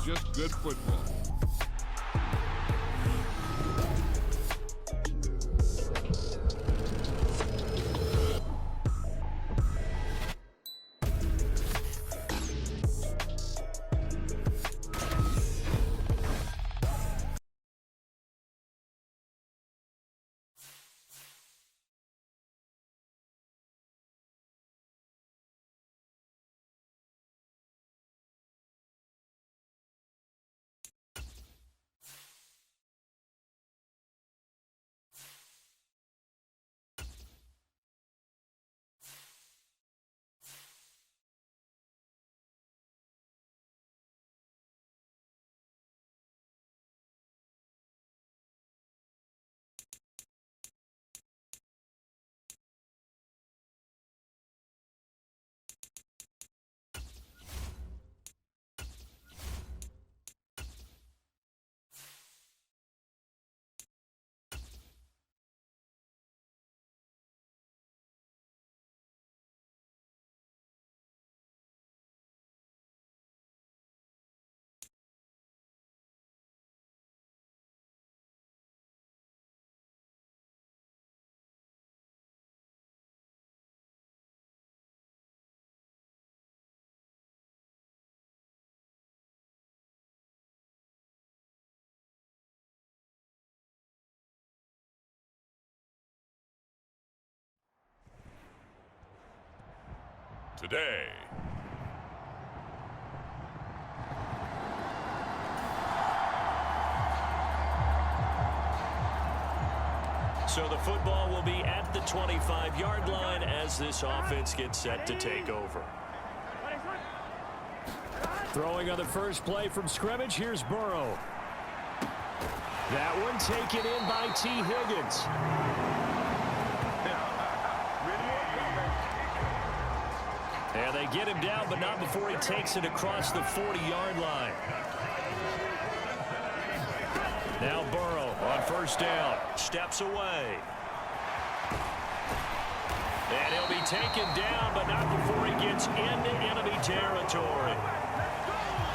just good football. Today. So the football will be at the 25-yard line as this offense gets set to take over. Throwing on the first play from scrimmage, here's Burrow. That one taken in by T. Higgins. And they get him down, but not before he takes it across the 40-yard line. Now Burrow on first down. Steps away. And he'll be taken down, but not before he gets into enemy territory.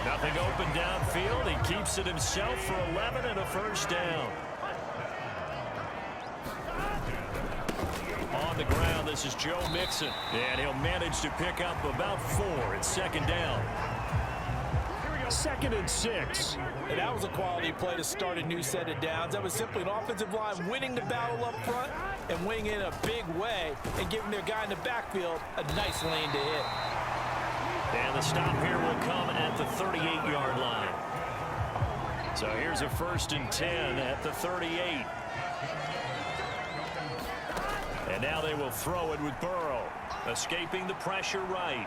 Nothing open downfield. He keeps it himself for 11 and a first down. On the ground, this is Joe Mixon. And he'll manage to pick up about 4 at second down. 2nd and 6. And that was a quality play to start a new set of downs. That was simply an offensive line winning the battle up front and winning in a big way and giving their guy in the backfield a nice lane to hit. And the stop here will come at the 38-yard line. So here's a 1st and 10 at the 38. And now they will throw it with Burrow. Escaping the pressure right.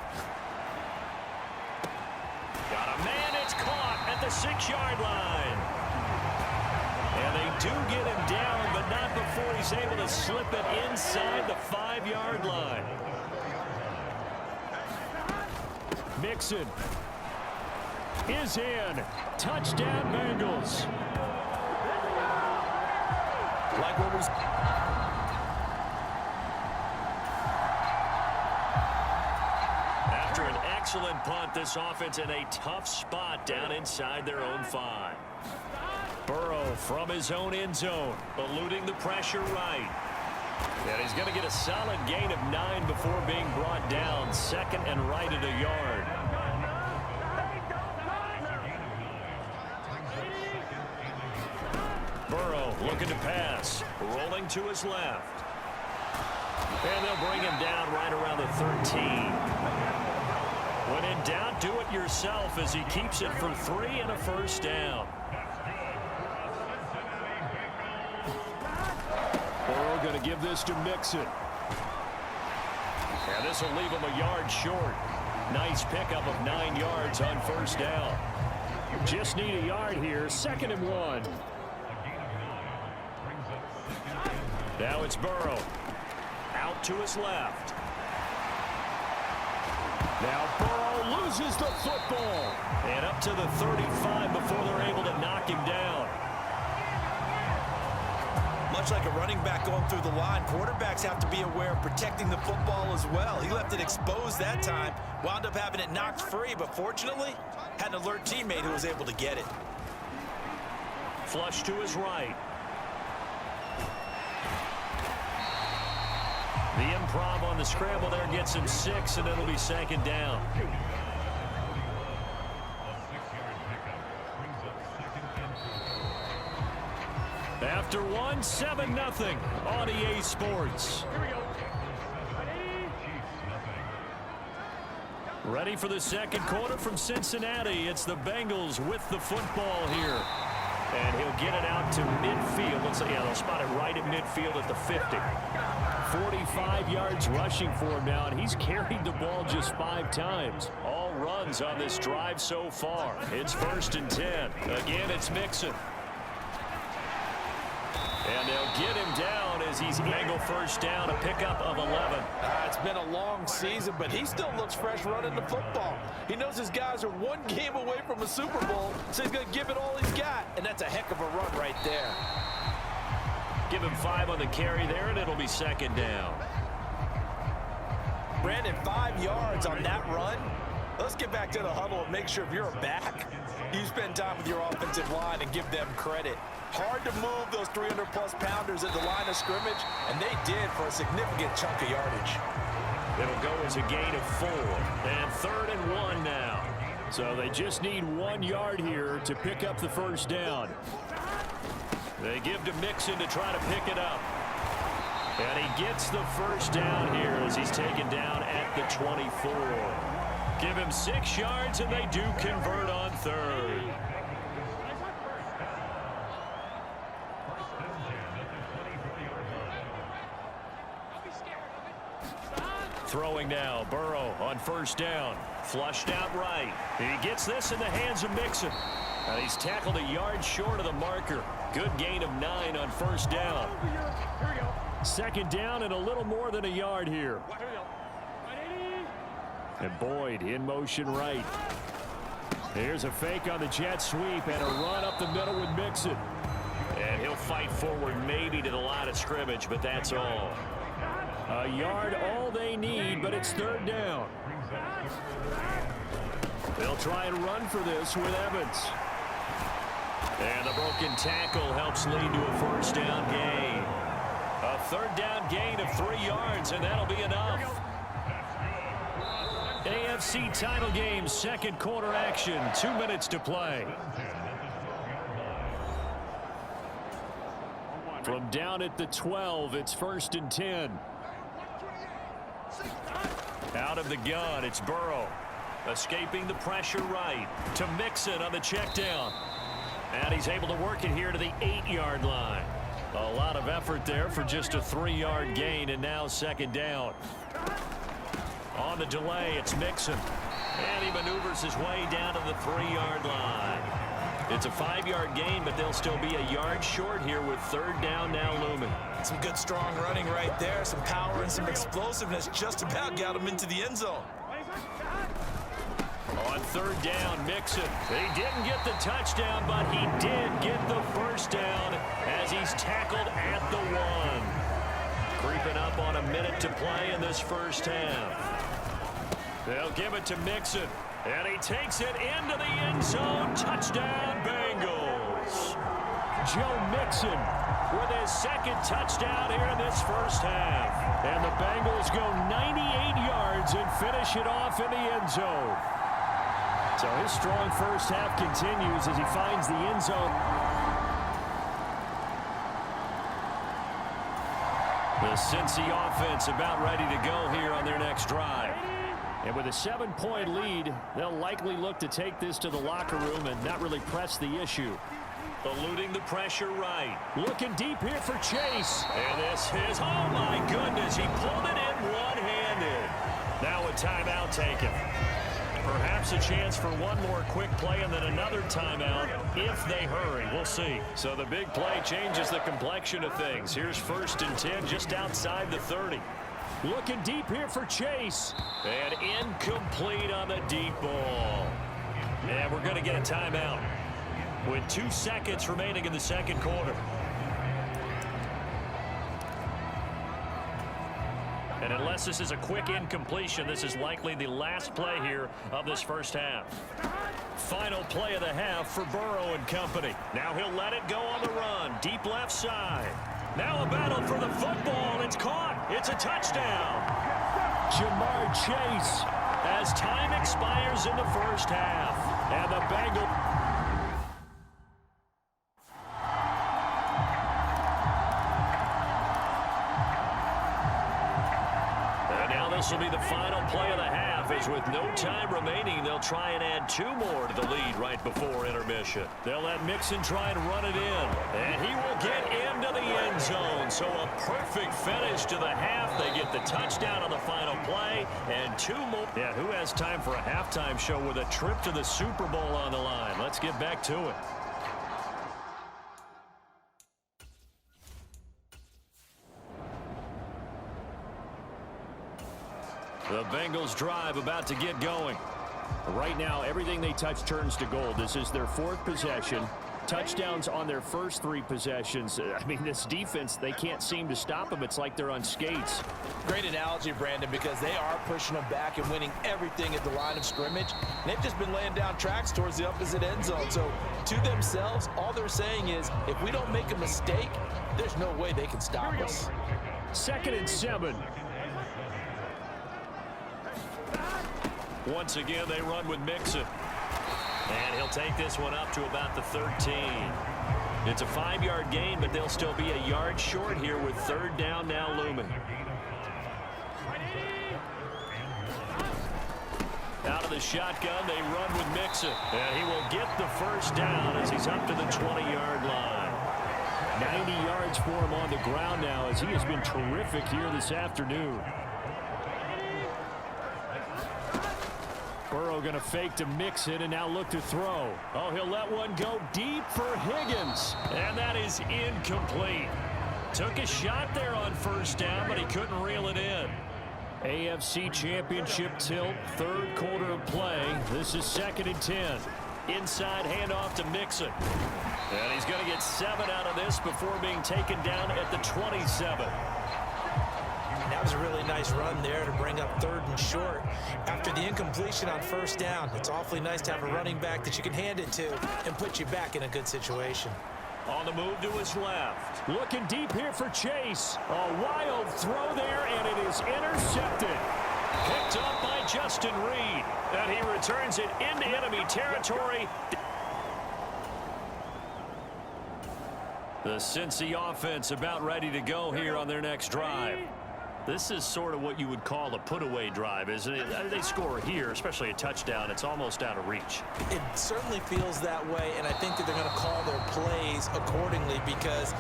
Got a man, it's caught at the 6-yard line. And they do get him down, but not before he's able to slip it inside the 5-yard line. Mixon is in. Touchdown, Bengals. Like what was... After an excellent punt, this offense in a tough spot down inside their own 5. Burrow from his own end zone, eluding the pressure right. And he's going to get a solid gain of 9 before being brought down. 2nd and right at a yard. Burrow looking to pass, rolling to his left. And they'll bring him down right around the 13. When in doubt, do it yourself as he keeps it for 3 and a first down. Burrow going to give this to Mixon. And this will leave him a yard short. Nice pickup of 9 yards on first down. Just need a yard here. 2nd and 1. Now it's Burrow. Out to his left. Now Burrow loses the football. And up to the 35 before they're able to knock him down. Much much like a running back going through the line, quarterbacks have to be aware of protecting the football as well. He left it exposed that time, wound up having it knocked free, but fortunately, had an alert teammate who was able to get it. Flush to his right. The improv on the scramble there gets him 6, and it'll be second down. After 1, 7-0 on EA Sports. Ready for the second quarter from Cincinnati. It's the Bengals with the football here. And he'll get it out to midfield. Looks like, yeah, they'll spot it right at midfield at the 50. 45 yards rushing for him now, and he's carried the ball just 5 times. All runs on this drive so far. It's 1st and 10. Again, it's Mixon. And they'll get him down as he's Bengal first down, a pickup of 11. It's been a long season, but he still looks fresh running the football. He knows his guys are 1 game away from a Super Bowl, so he's going to give it all he's got, and that's a heck of a run right there. Give him 5 on the carry there, and it'll be second down. Brandon, 5 yards on that run. Let's get back to the huddle and make sure if you're a back, you spend time with your offensive line and give them credit. Hard to move those 300-plus pounders at the line of scrimmage, and they did for a significant chunk of yardage. It'll go as a gain of 4, and 3rd and 1 now. So they just need 1 yard here to pick up the first down. They give to Mixon to try to pick it up. And he gets the first down here as he's taken down at the 24. Give him 6 yards, and they do convert on 3rd. Throwing now, Burrow on first down. Flushed out right. He gets this in the hands of Mixon. And he's tackled a yard short of the marker. Good gain of 9 on first down. Second down and a little more than a yard here. And Boyd in motion right. Here's a fake on the jet sweep and a run up the middle with Mixon. And he'll fight forward maybe to the line of scrimmage, but that's all. A yard all they need, but it's 3rd down. They'll try and run for this with Evans. And the broken tackle helps lead to a first down gain. A 3rd down gain of 3 yards, and that'll be enough. AFC title game, second quarter action, 2 minutes to play. From down at the 12, it's 1st and 10. Out of the gun, it's Burrow. Escaping the pressure right to Mixon on the check down. And he's able to work it here to the 8-yard line. A lot of effort there for just a 3-yard gain, and now second down. On the delay, it's Mixon. And he maneuvers his way down to the 3-yard line. It's a 5-yard gain, but they'll still be a yard short here with 3rd down now looming. Some good strong running right there. Some power and some explosiveness just about got him into the end zone. On 3rd down, Mixon. He didn't get the touchdown, but he did get the first down as he's tackled at the 1. Creeping up on a minute to play in this first half. They'll give it to Mixon. And he takes it into the end zone. Touchdown, Bengals. Joe Mixon with his 2nd touchdown here in this first half. And the Bengals go 98 yards and finish it off in the end zone. So his strong first half continues as he finds the end zone. The Cincy offense about ready to go here on their next drive. And with a 7-point lead, they'll likely look to take this to the locker room and not really press the issue. Eluding the pressure right. Looking deep here for Chase. And this is, oh my goodness, he pulled it in one-handed. Now a timeout taken. Perhaps a chance for one more quick play and then another timeout if they hurry. We'll see. So the big play changes the complexion of things. Here's 1st and 10 just outside the 30. Looking deep here for Chase. And incomplete on the deep ball. And we're going to get a timeout with 2 seconds remaining in the second quarter. And unless this is a quick incompletion, this is likely the last play here of this first half. Final play of the half for Burrow and company. Now he'll let it go on the run. Deep left side. Now a battle for the football. It's caught. It's a touchdown. Jamar Chase as time expires in the first half. And the Bengals... This will be the final play of the half, as with no time remaining, they'll try and add 2 more to the lead right before intermission. They'll let Mixon try and run it in, and he will get into the end zone. So a perfect finish to the half. They get the touchdown on the final play, and 2 more. Yeah, who has time for a halftime show with a trip to the Super Bowl on the line? Let's get back to it. The Bengals drive about to get going. Right now, everything they touch turns to gold. This is their 4th possession. Touchdowns on their first 3 possessions. I mean, this defense, they can't seem to stop them. It's like they're on skates. Great analogy, Brandon, because they are pushing them back and winning everything at the line of scrimmage. And they've just been laying down tracks towards the opposite end zone. So to themselves, all they're saying is, if we don't make a mistake, there's no way they can stop us. 2nd and 7. Once again, they run with Mixon. And he'll take this one up to about the 13. It's a 5-yard gain, but they'll still be a yard short here with 3rd down now looming. Out of the shotgun, they run with Mixon. And he will get the first down as he's up to the 20-yard line. 90 yards for him on the ground now, as he has been terrific here this afternoon. Burrow going to fake to Mixon and now look to throw. Oh, he'll let one go deep for Higgins. And that is incomplete. Took a shot there on 1st down, but he couldn't reel it in. AFC Championship tilt, 3rd quarter of play. This is 2nd and 10. Inside handoff to Mixon. And he's going to get 7 out of this before being taken down at the 27. That was a really nice run there to bring up 3rd and short. After the incompletion on 1st down, it's awfully nice to have a running back that you can hand it to and put you back in a good situation. On the move to his left. Looking deep here for Chase. A wild throw there, and it is intercepted. Picked up by Justin Reed. And he returns it into enemy territory. The Cincy offense about ready to go here on their next drive. This is sort of what you would call a put-away drive, isn't it? They score here, especially a touchdown. It's almost out of reach. It certainly feels that way, and I think that they're going to call their plays accordingly, because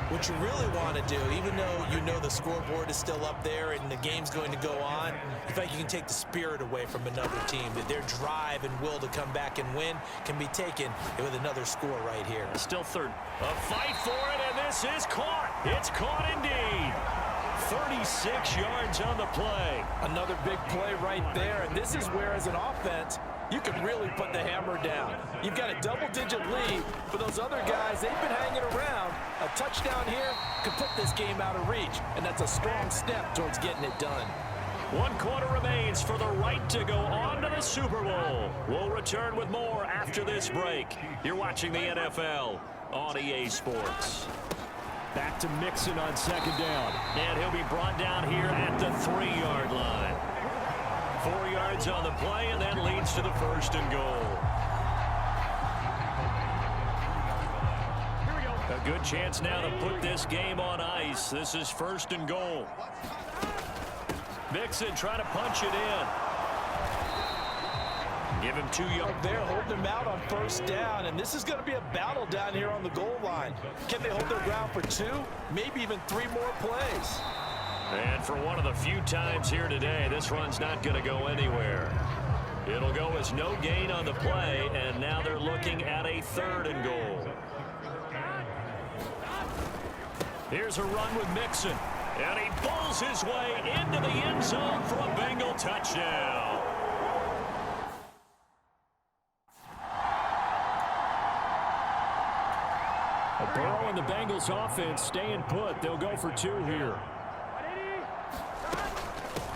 what you really want to do, even though you know the scoreboard is still up there and the game's going to go on, in fact, you can take the spirit away from another team. That their drive and will to come back and win can be taken with another score right here. Still 3rd. A fight for it, and this is caught. It's caught indeed. 36 yards on the play. Another big play right there, and this is where, as an offense, you can really put the hammer down. You've got a double-digit lead, but those other guys, they've been hanging around. A touchdown here could put this game out of reach, and that's a strong step towards getting it done. 1 quarter remains for the right to go on to the Super Bowl. We'll return with more after this break. You're watching the NFL on EA Sports. Back to Mixon on 2nd down. And he'll be brought down here at the 3-yard line. 4 yards on the play, and that leads to the 1st and goal. A good chance now to put this game on ice. This is 1st and goal. Mixon trying to punch it in. Give him 2 yards. They're holding him out on 1st down, and this is going to be a battle down here on the goal line. Can they hold their ground for 2, maybe even 3 more plays? And for one of the few times here today, this run's not going to go anywhere. It'll go as no gain on the play, and now they're looking at a 3rd and goal. Here's a run with Mixon, and he pulls his way into the end zone for a Bengal touchdown. Burrow and the Bengals offense staying put. They'll go for 2 here.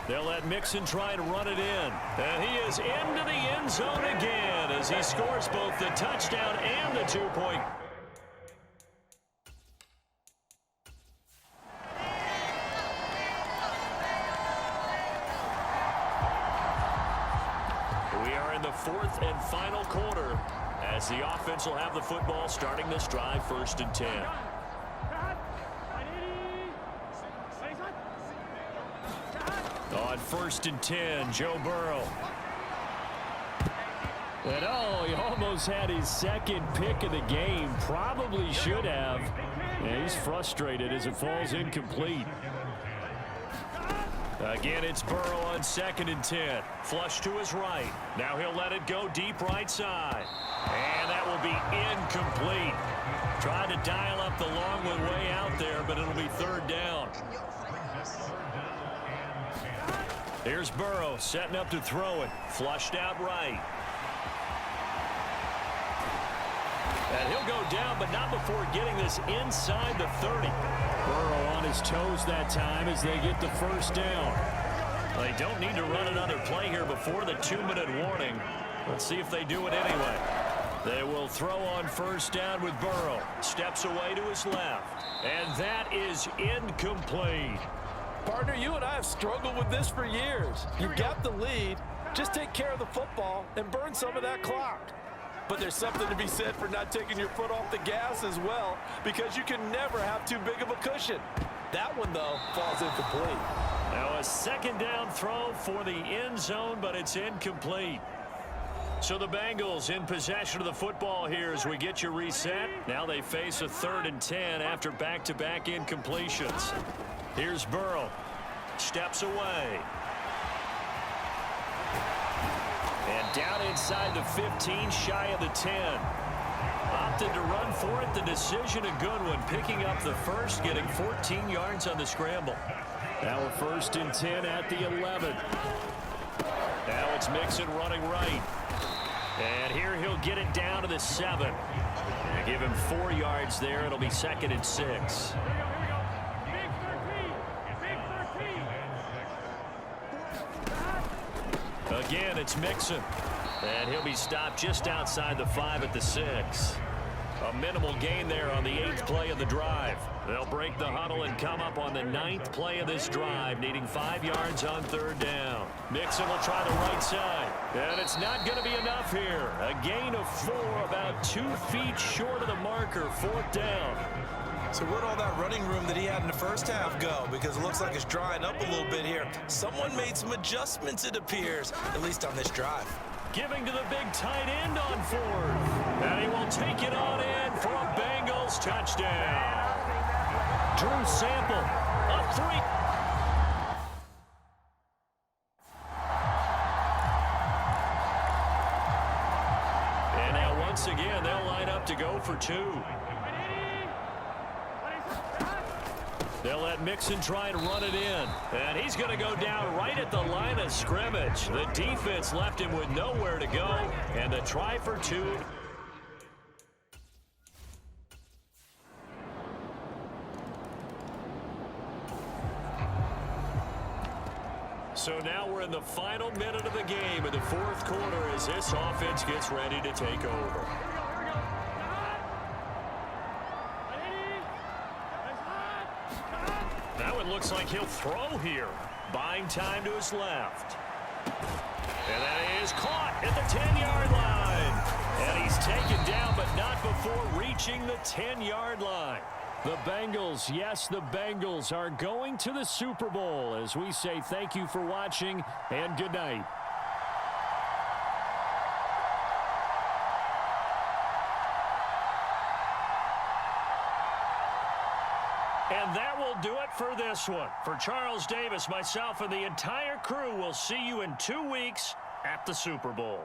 They'll let Mixon try to run it in. And he is into the end zone again as he scores both the touchdown and the 2-point. We are in the fourth and final quarter as the offense will have the football starting this drive, 1st and 10. On 1st and 10, Joe Burrow. And oh, he almost had his second pick of the game. Probably should have. And he's frustrated as it falls incomplete. Again, it's Burrow on 2nd and 10. Flush to his right. Now he'll let it go deep right side. And that will be incomplete. Tried to dial up the long one way out there, but it'll be 3rd down. Here's Burrow setting up to throw it. Flushed out right. And he'll go down, but not before getting this inside the 30. Burrow on his toes that time as they get the 1st down. They don't need to run another play here before the 2-minute warning. Let's see if they do it anyway. They will throw on 1st down with Burrow. Steps away to his left. And that is incomplete. Partner, you and I have struggled with this for years. You've got the lead. Just take care of the football and burn some of that clock. But there's something to be said for not taking your foot off the gas as well, because you can never have too big of a cushion. That one, though, falls incomplete. Now a 2nd down throw for the end zone, but it's incomplete. So the Bengals in possession of the football here as we get you reset. Now they face a 3rd and 10 after back-to-back incompletions. Here's Burrow. Steps away. And down inside the 15, shy of the 10. Opted to run for it. The decision a good one. Picking up the 1st, getting 14 yards on the scramble. Now a 1st and 10 at the 11. Now it's Mixon running right. And here he'll get it down to the 7. Give him 4 yards there. It'll be 2nd and 6. Again, it's Mixon. And he'll be stopped just outside the 5 at the 6. A minimal gain there on the 8th play of the drive. They'll break the huddle and come up on the 9th play of this drive, needing 5 yards on 3rd down. Mixon will try the right side. And it's not going to be enough here. A gain of 4, about 2 feet short of the marker, 4th down. So where'd all that running room that he had in the first half go? Because it looks like it's drying up a little bit here. Someone made some adjustments, it appears, at least on this drive. Giving to the big tight end on 4th. And he will take it on in for a Bengals touchdown. Drew Sample, a 3. And now once again, they'll line up to go for 2. They'll let Mixon try and run it in. And he's going to go down right at the line of scrimmage. The defense left him with nowhere to go. And the try for 2. So now we're in the final minute of the game in the 4th quarter as this offense gets ready to take over. Now it looks like he'll throw here. Buying time to his left. And that is caught at the 10-yard line. And he's taken down, but not before reaching the 10-yard line. The Bengals, yes, the Bengals are going to the Super Bowl as we say thank you for watching and good night. And that will do it for this one. For Charles Davis, myself, and the entire crew, we'll see you in 2 weeks at the Super Bowl.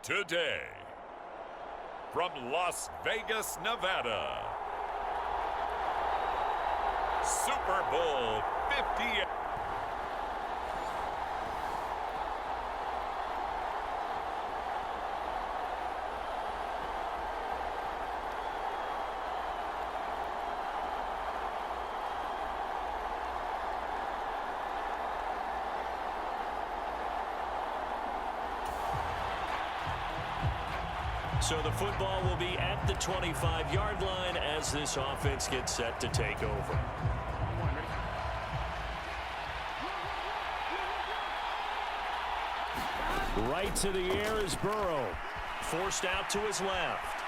Today, from Las Vegas, Nevada, Super Bowl 58. So the football will be at the 25-yard line as this offense gets set to take over. Right to the air is Burrow. Forced out to his left.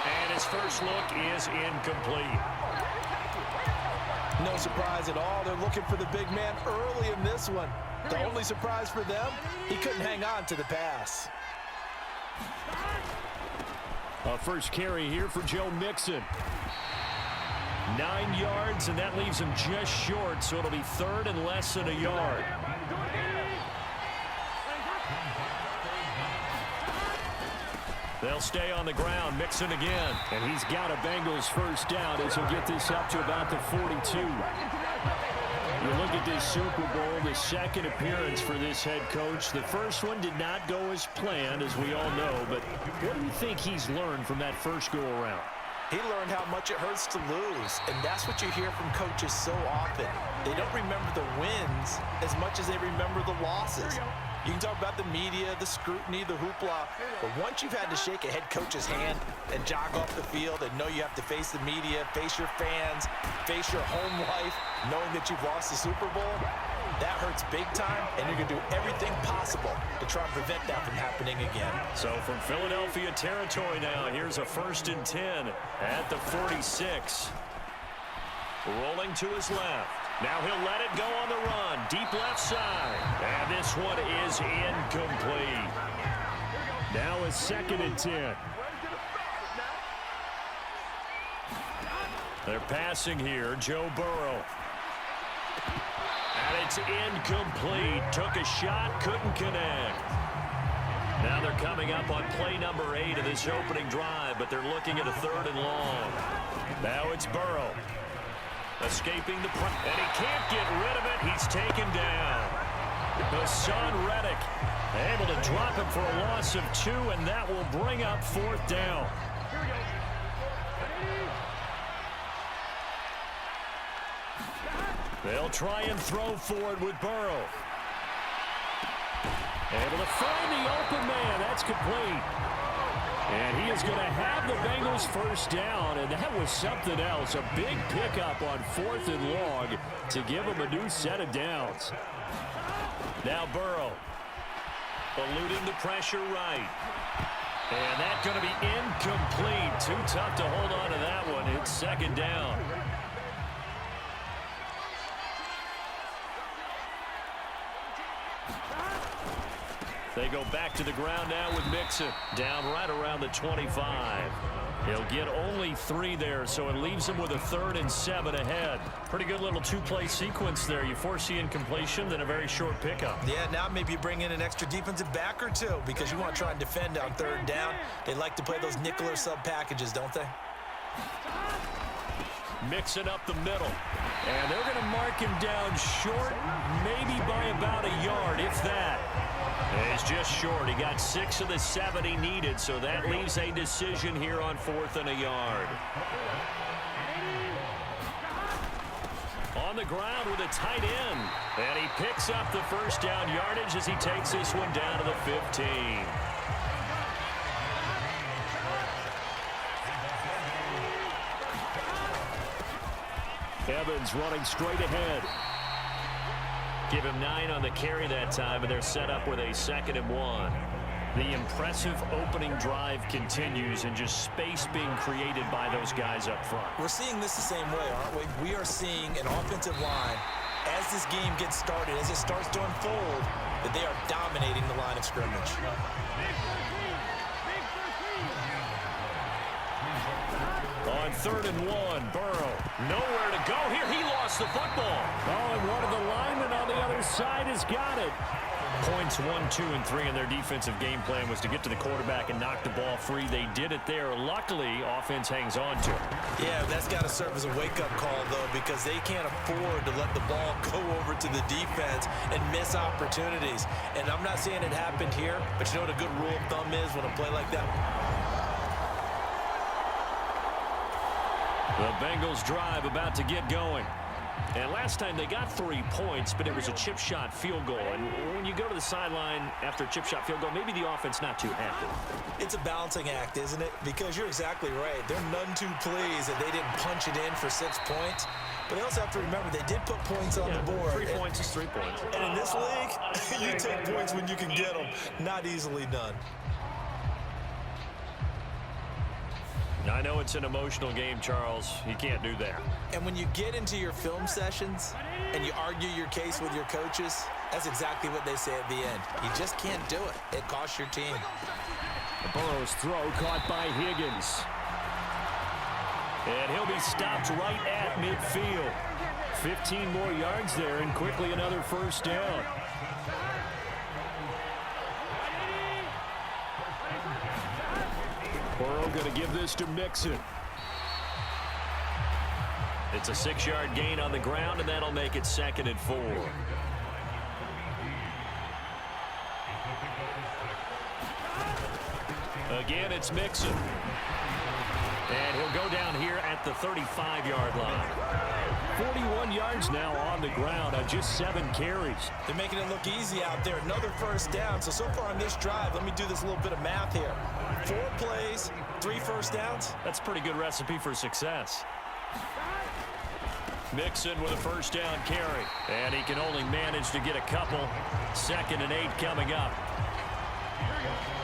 And his first look is incomplete. No surprise at all. They're looking for the big man early in this one. The only surprise for them, he couldn't hang on to the pass. A first carry here for Joe Mixon. 9 yards, and that leaves him just short, so it'll be third and less than a yard. They'll stay on the ground. Mixon again. And he's got a Bengals first down as he'll get this up to about the 42. You look at this Super Bowl, the second appearance for this head coach. The first one did not go as planned, as we all know. But what do you think he's learned from that first go-around? He learned how much it hurts to lose, and that's what you hear from coaches so often. They don't remember the wins as much as they remember the losses. You can talk about the media, the scrutiny, the hoopla, but once you've had to shake a head coach's hand and jog off the field and know you have to face the media, face your fans, face your home life, knowing that you've lost the Super Bowl, that hurts big time, and you're going to do everything possible to try and prevent that from happening again. So from Philadelphia territory now, here's a 1st and 10 at the 46. Rolling to his left. Now he'll let it go on the run. Deep left side. And this one is incomplete. Now a 2nd and 10. They're passing here. Joe Burrow. And it's incomplete. Took a shot, couldn't connect. Now they're coming up on play number 8 of this opening drive, but they're looking at a 3rd and long. Now it's Burrow. Escaping the pressure, and he can't get rid of it. He's taken down. Hassan Reddick able to drop him for a loss of 2, and that will bring up 4th down. They'll try and throw forward with Burrow. Able to find the open man. That's complete. And he is going to have the Bengals first down, and that was something else. A big pickup on 4th and long to give him a new set of downs. Now Burrow eluding the pressure right. And that's going to be incomplete. Too tough to hold on to that one. It's 2nd down. They go back to the ground now with Mixon. Down right around the 25. He'll get only 3 there, so it leaves him with a 3rd and 7 ahead. Pretty good little 2-play sequence there. You force the incompletion, then a very short pickup. Yeah, now maybe you bring in an extra defensive back or 2 because you want to try and defend on 3rd down. They like to play those nickel or sub packages, don't they? Mixing up the middle. And they're going to mark him down short, maybe by about a yard, if that. It's just short. He got 6 of the 7 he needed, so that leaves a decision here on 4th and a yard. On the ground with a tight end. And he picks up the first down yardage as he takes this one down to the 15. Evans running straight ahead. Give him 9 on the carry that time, and they're set up with a 2nd and 1. The impressive opening drive continues, and just space being created by those guys up front. We're seeing this the same way, aren't we? We are seeing an offensive line, as this game gets started, as it starts to unfold, that they are dominating the line of scrimmage. On 3rd and 1, Burrow. Nowhere to go here. He lost the football. Oh, and one of the linemen on the other side has got it. Points 1, 2, and 3 in their defensive game plan was to get to the quarterback and knock the ball free. They did it there. Luckily, offense hangs on to it. Yeah, that's got to serve as a wake-up call, though, because they can't afford to let the ball go over to the defense and miss opportunities. And I'm not saying it happened here, but you know what a good rule of thumb is when a play like that? The Bengals drive about to get going. And last time they got 3 points, but it was a chip shot field goal. And when you go to the sideline after a chip shot field goal, maybe the offense not too happy. It's a balancing act, isn't it? Because you're exactly right. They're none too pleased that they didn't punch it in for 6 points. But they also have to remember they did put points on the board. 3 points is 3 points. And in this league, you take points when you can get them. Not easily done. I know it's an emotional game, Charles. You can't do that. And when you get into your film sessions and you argue your case with your coaches, that's exactly what they say at the end. You just can't do it. It costs your team. Burrow's throw caught by Higgins. And he'll be stopped right at midfield. 15 more yards there and quickly another first down. Burrow going to give this to Mixon. It's a 6-yard gain on the ground, and that'll make it 2nd and 4. Again, it's Mixon. And he'll go down here at the 35-yard line. 41 yards now on the ground on just 7 carries. They're making it look easy out there. Another first down. So far on this drive, let me do this little bit of math here. 4 plays, 3 first downs. That's a pretty good recipe for success. Mixon with a first down carry. And he can only manage to get a couple. 2nd and 8 coming up.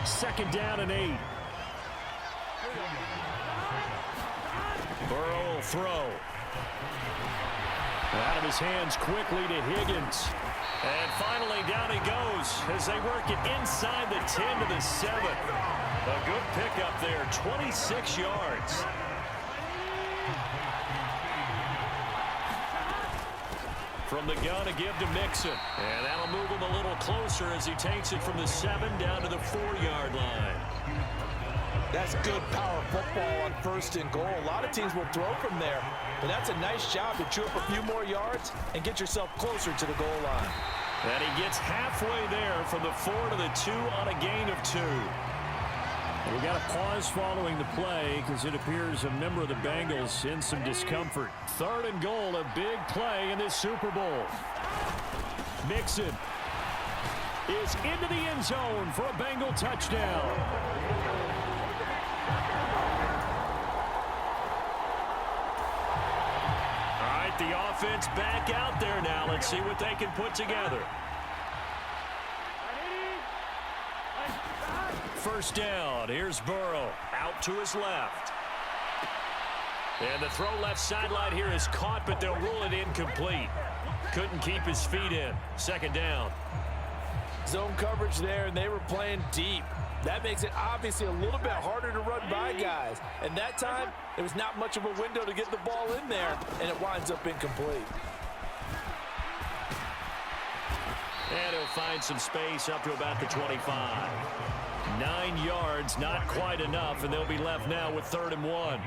2nd down and 8. Burrow will throw. Out of his hands quickly to Higgins. And finally down he goes as they work it inside the 10 to the 7. A good pickup there, 26 yards. From the gun, a give to Mixon. And that'll move him a little closer as he takes it from the 7 down to the 4-yard line. That's good power football on 1st and goal. A lot of teams will throw from there, but that's a nice job to chew up a few more yards and get yourself closer to the goal line. And he gets halfway there from the 4 to the 2 on a gain of 2. We got a pause following the play because it appears a member of the Bengals in some discomfort. 3rd and goal, a big play in this Super Bowl. Mixon is into the end zone for a Bengal touchdown. All right, the offense back out there now. Let's see what they can put together. First down. Here's Burrow out to his left. And the throw left sideline here is caught, but they'll rule it incomplete. Couldn't keep his feet in. 2nd down. Zone coverage there, and they were playing deep. That makes it obviously a little bit harder to run by guys. And that time, there was not much of a window to get the ball in there, and it winds up incomplete. And he'll find some space up to about the 25. 9 yards, not quite enough, and they'll be left now with 3rd and 1.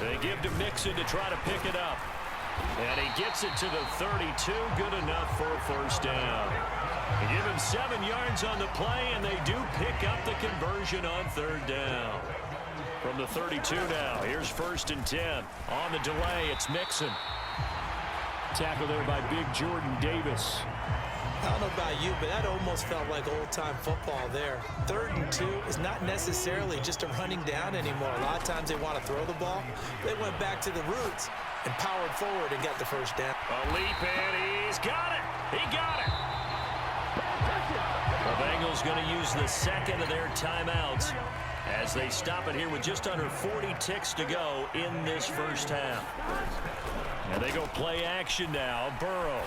They give to Mixon to try to pick it up. And he gets it to the 32, good enough for a first down. They give him 7 yards on the play, and they do pick up the conversion on 3rd down. From the 32 now, here's 1st and 10. On the delay, it's Mixon. Tackle there by big Jordan Davis. I don't know about you, but that almost felt like old-time football there. 3rd and 2 is not necessarily just a running down anymore. A lot of times they want to throw the ball. They went back to the roots and powered forward and got the first down. A leap, and he's got it. He got it. The Bengals going to use the 2nd of their timeouts as they stop it here with just under 40 ticks to go in this first half. And they go play action now. Burrow.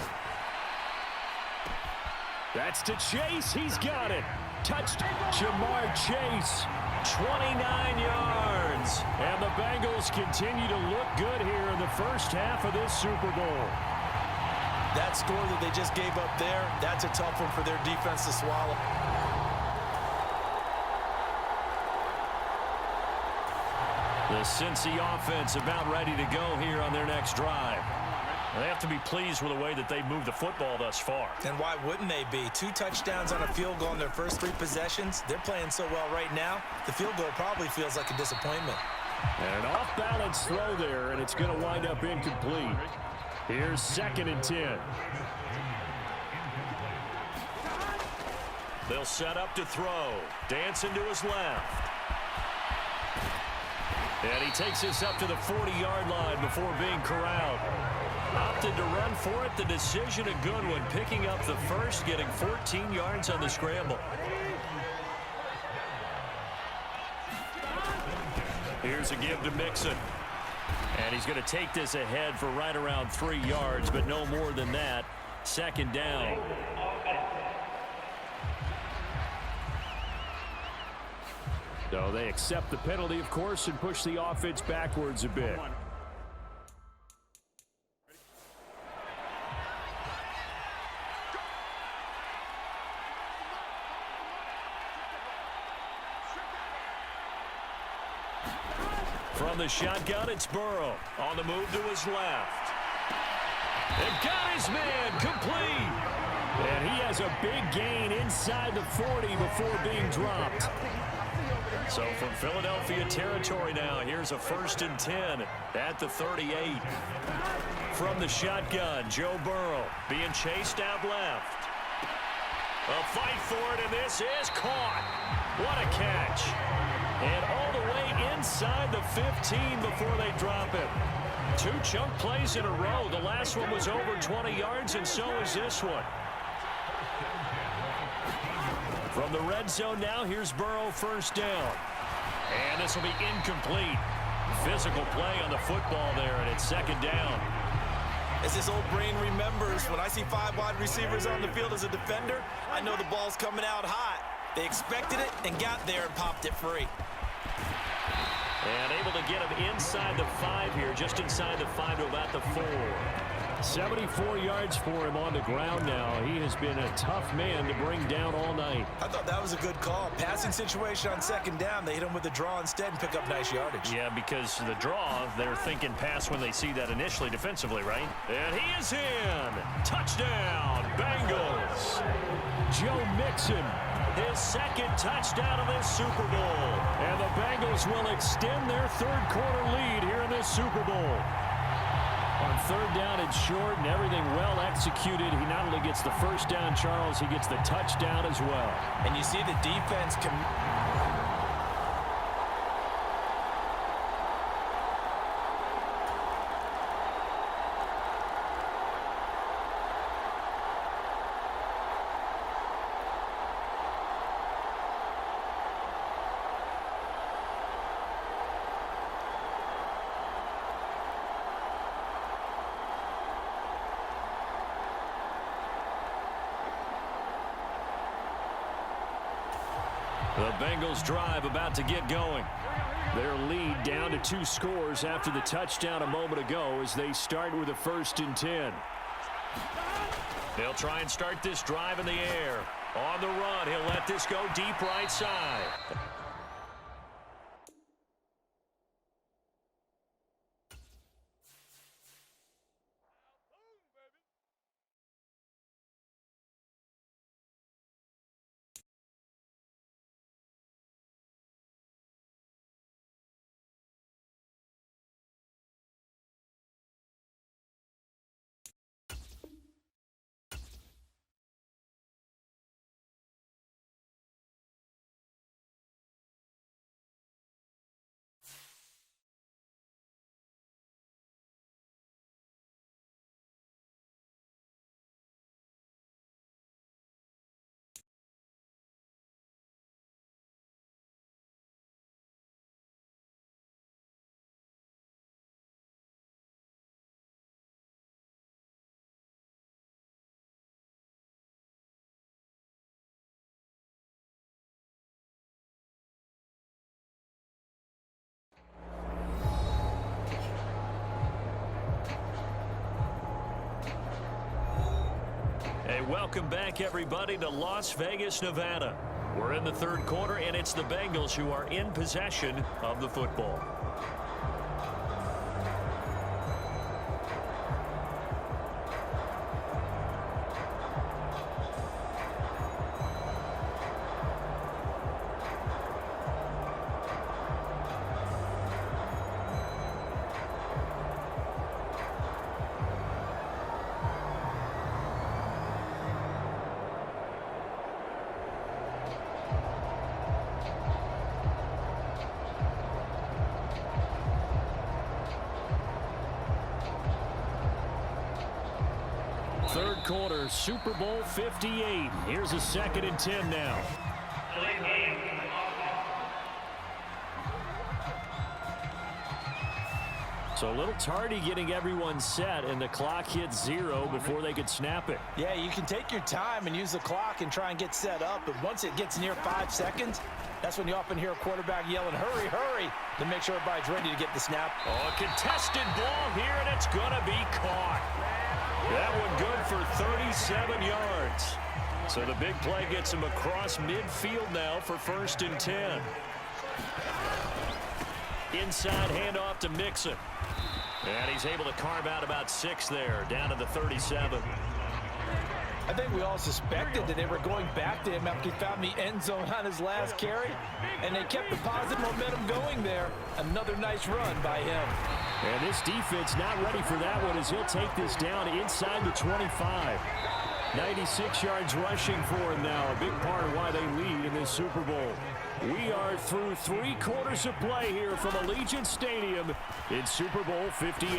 That's to Chase. He's got it. Touched Jamar Chase. 29 yards. hands. And the Bengals continue to look good here in the first half of this Super Bowl. That score that they just gave up there, that's a tough one for their defense to swallow. The Cincy offense about ready to go here on their next drive. They have to be pleased with the way that they've moved the football thus far. And why wouldn't they be? 2 touchdowns on a field goal in their first 3 possessions. They're playing so well right now, the field goal probably feels like a disappointment. And an off-balance throw there, and it's going to wind up incomplete. Here's 2nd and 10. They'll set up to throw. Dancing to his left. And he takes this up to the 40-yard line before being corralled. Opted to run for it. The decision a good one. Picking up the first, getting 14 yards on the scramble. Here's a give to Mixon. And he's going to take this ahead for right around 3 yards, but no more than that. 2nd down. So they accept the penalty, of course, and push the offense backwards a bit. From the shotgun, it's Burrow. On the move to his left. And got his man complete. And he has a big gain inside the 40 before being dropped. So from Philadelphia territory now, here's a 1st and 10 at the 38. From the shotgun, Joe Burrow being chased out left. A fight for it, and this is caught. What a catch. And all the way inside the 15 before they drop it. 2 chunk plays in a row. The last one was over 20 yards, and so is this one. From the red zone now, here's Burrow, 1st down. And this will be incomplete. Physical play on the football there, and it's 2nd down. As this old brain remembers, when I see 5 wide receivers on the field as a defender, I know the ball's coming out hot. They expected it and got there and popped it free. And able to get him inside the 5 here, just inside the 5 to about the 4. 74 yards for him on the ground now. He has been a tough man to bring down all night. I thought that was a good call. Passing situation on 2nd down, they hit him with the draw instead and pick up nice yardage. Yeah, because the draw, they're thinking pass when they see that initially defensively, right? And he is in. Touchdown, Bengals. Joe Mixon, his 2nd touchdown of this Super Bowl. And the Bengals will extend their 3rd quarter lead here in this Super Bowl. On 3rd down and short and everything well executed, he not only gets the 1st down, Charles, he gets the touchdown as well. And you see the defense The Bengals drive about to get going. Their lead down to 2 scores after the touchdown a moment ago as they start with a 1st and 10. They'll try and start this drive in the air. On the run, he'll let this go deep right side. Hey, welcome back, everybody, to Las Vegas, Nevada. We're in the third quarter, and it's the Bengals who are in possession of the football. Third quarter, Super Bowl 58. Here's a 2nd and 10 now. So a little tardy getting everyone set, and the clock hits 0 before they could snap it. Yeah, you can take your time and use the clock and try and get set up, but once it gets near 5 seconds, that's when you often hear a quarterback yelling, hurry, hurry, to make sure everybody's ready to get the snap. Oh, a contested ball here, and it's going to be caught. That one good for 37 yards. So the big play gets him across midfield now for 1st and 10. Inside handoff to Mixon. And he's able to carve out about 6 there, down to the 37. I think we all suspected that they were going back to him after he found the end zone on his last carry, and they kept the positive momentum going there. Another nice run by him. And this defense not ready for that one as he'll take this down inside the 25. 96 yards rushing for him now, a big part of why they lead in this Super Bowl. We are through 3 quarters of play here from Allegiant Stadium in Super Bowl 58.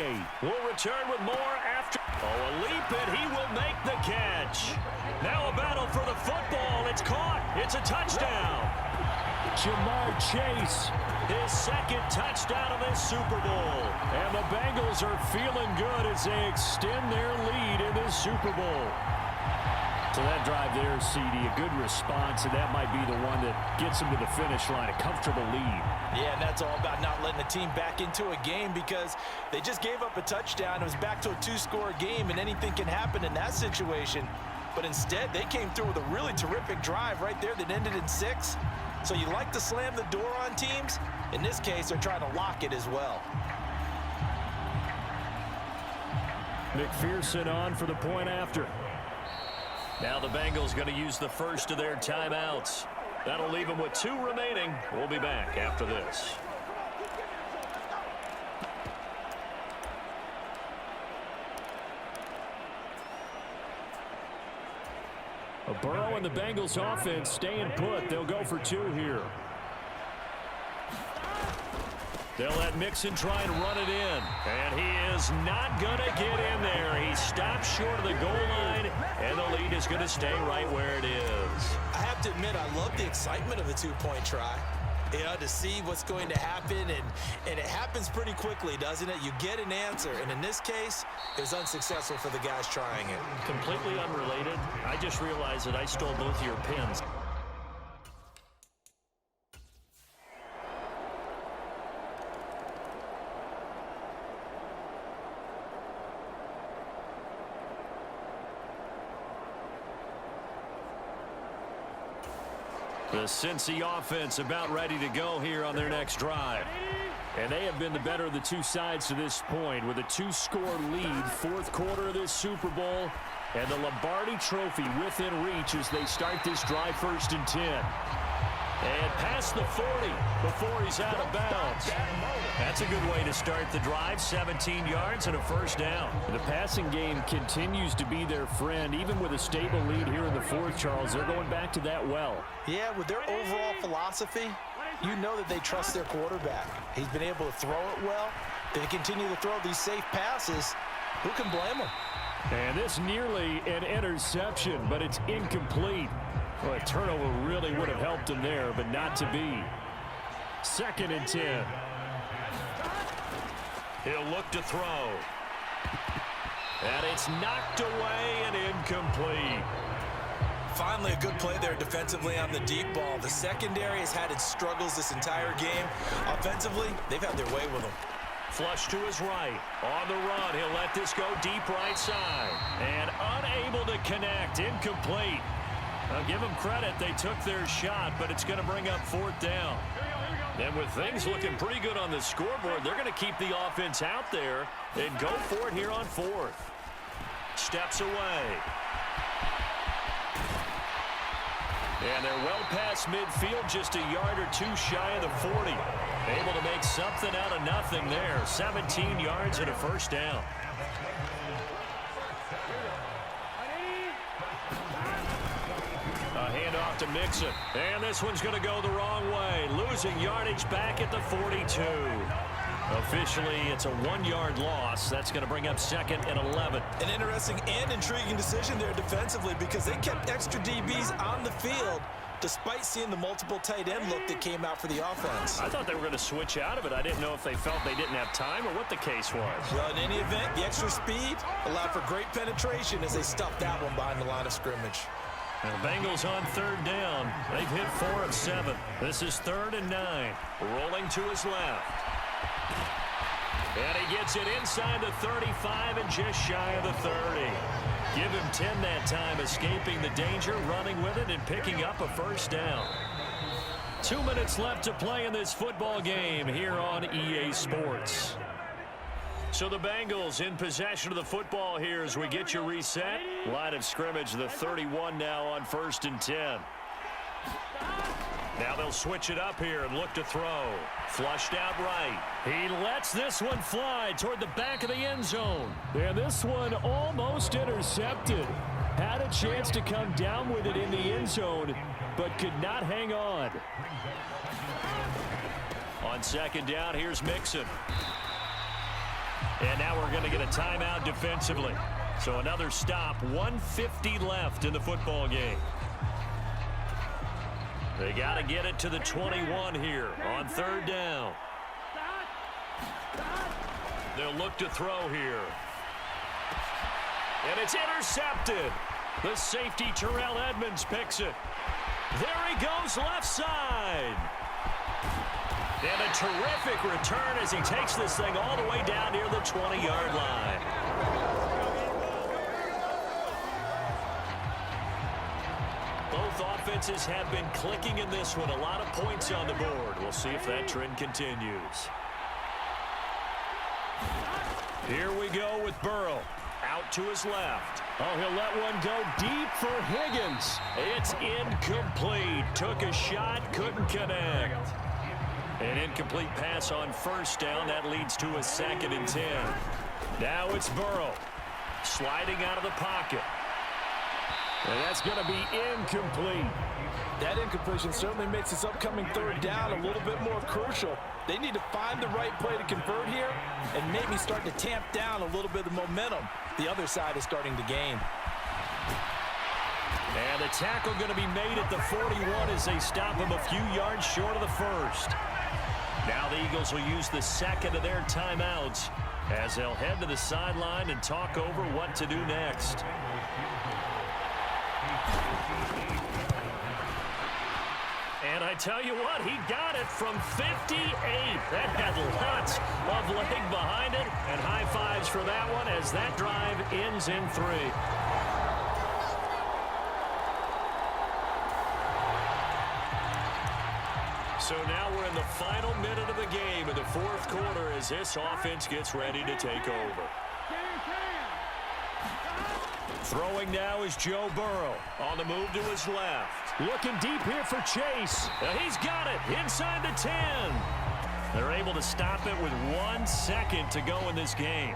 We'll return with more after. Oh, a leap, and he will make the catch. Now a battle for the football. It's caught. It's a touchdown. Jamar Chase. His 2nd touchdown of this Super Bowl. And the Bengals are feeling good as they extend their lead in this Super Bowl. So that drive there, CD, a good response, and that might be the one that gets them to the finish line, a comfortable lead. Yeah, and that's all about not letting the team back into a game because they just gave up a touchdown. It was back to a 2-score game, and anything can happen in that situation. But instead, they came through with a really terrific drive right there that ended in 6. So you like to slam the door on teams. In this case, they're trying to lock it as well. McPherson on for the point after. Now the Bengals going to use the first of their timeouts. That'll leave them with 2 remaining. We'll be back after this. Burrow and the Bengals offense staying put. They'll go for 2 here. They'll let Mixon try and run it in. And he is not going to get in there. He stops short of the goal line, and the lead is going to stay right where it is. I have to admit, I love the excitement of the 2-point try. You know, to see what's going to happen, and it happens pretty quickly, doesn't it? You get an answer, and in this case, it was unsuccessful for the guys trying it. Completely unrelated. I just realized that I stole both of your pins. The Cincy offense about ready to go here on their next drive. And they have been the better of the 2 sides to this point with a 2-score lead, 4th quarter of this Super Bowl, and the Lombardi Trophy within reach as they start this drive 1st and 10. And past the 40 before he's out of bounds. That's a good way to start the drive. 17 yards and a 1st down. The passing game continues to be their friend. Even with a stable lead here in the 4th, Charles, they're going back to that well. Yeah, with their overall philosophy, you know that they trust their quarterback. He's been able to throw it well. They continue to throw these safe passes. Who can blame them? And this nearly an interception, but it's incomplete. Well, a turnover really would have helped him there, but not to be. 2nd and 10. He'll look to throw. And it's knocked away and incomplete. Finally, a good play there defensively on the deep ball. The secondary has had its struggles this entire game. Offensively, they've had their way with them. Flush to his right. On the run, he'll let this go deep right side. And unable to connect. Incomplete. I'll give them credit. They took their shot, but it's going to bring up 4th down. And with things looking pretty good on the scoreboard, they're going to keep the offense out there and go for it here on 4th. Steps away. And they're well past midfield, just a yard or two shy of the 40. Able to make something out of nothing there. 17 yards and a 1st down. A handoff to Mixon. And this one's going to go the wrong way. Losing yardage back at the 42. Officially, it's a 1-yard loss. That's going to bring up 2nd and 11. An interesting and intriguing decision there defensively because they kept extra DBs on the field despite seeing the multiple tight end look that came out for the offense. I thought they were going to switch out of it. I didn't know if they felt they didn't have time or what the case was. Well, in any event, the extra speed allowed for great penetration as they stuffed that one behind the line of scrimmage. And the Bengals on 3rd down. They've hit 4 of 7. This is 3rd and 9. Rolling to his left. And he gets it inside the 35 and just shy of the 30. Give him 10 that time, escaping the danger, running with it, and picking up a 1st down. 2 minutes left to play in this football game here on EA Sports. So the Bengals in possession of the football here as we get you reset. Line of scrimmage, the 31 now on 1st and 10. Now they'll switch it up here and look to throw. Flushed out right. He lets this one fly toward the back of the end zone. And this one almost intercepted. Had a chance to come down with it in the end zone, but could not hang on. On 2nd down, here's Mixon. And now we're going to get a timeout defensively. So another stop, 1:50 left in the football game. They got to get it to the 21 here on 3rd down. They'll look to throw here. And it's intercepted. The safety, Terrell Edmonds, picks it. There he goes, left side. And a terrific return as he takes this thing all the way down near the 20-yard line. Both offenses have been clicking in this one. A lot of points on the board. We'll see if that trend continues. Here we go with Burrow. Out to his left. Oh, he'll let one go deep for Higgins. It's incomplete. Took a shot, couldn't connect. An incomplete pass on 1st down. That leads to a 2nd and 10. Now it's Burrow. Sliding out of the pocket. And that's going to be incomplete. That incompletion certainly makes this upcoming 3rd down a little bit more crucial. They need to find the right play to convert here and maybe start to tamp down a little bit of momentum the other side is starting to gain. And the tackle going to be made at the 41 as they stop him a few yards short of the 1st. Now the Eagles will use the 2nd of their timeouts as they'll head to the sideline and talk over what to do next. And I tell you what, he got it from 58. That had lots of leg behind it, and high fives for that one as that drive ends in 3. So now we're in the final minute of the game in the 4th quarter as this offense gets ready to take over. Throwing now is Joe Burrow on the move to his left. Looking deep here for Chase. He's got it inside the 10. They're able to stop it with 1 second to go in this game.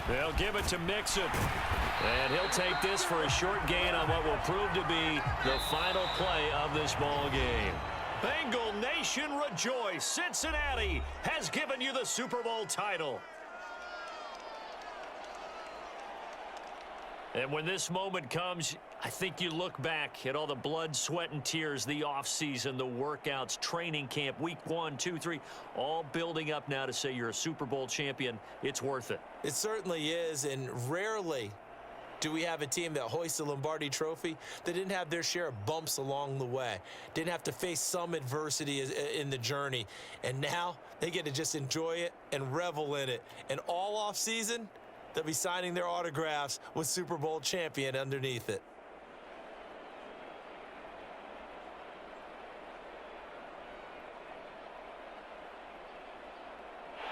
They'll give it to Mixon. And he'll take this for a short gain on what will prove to be the final play of this ball game. Bengal Nation rejoice. Cincinnati has given you the Super Bowl title. And when this moment comes, I think you look back at all the blood, sweat, and tears, the offseason, the workouts, training camp, week 1, 2, 3, all building up now to say you're a Super Bowl champion. It's worth it. It certainly is, and rarely do we have a team that hoists the Lombardi Trophy that didn't have their share of bumps along the way, didn't have to face some adversity in the journey, and now they get to just enjoy it and revel in it. And all off season, they'll be signing their autographs with Super Bowl champion underneath it.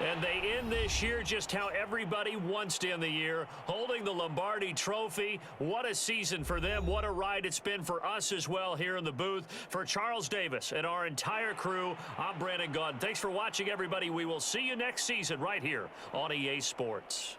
And they end this year just how everybody wants to end the year, holding the Lombardi Trophy. What a season for them. What a ride it's been for us as well here in the booth. For Charles Davis and our entire crew, I'm Brandon Gaudin. Thanks for watching, everybody. We will see you next season right here on EA Sports.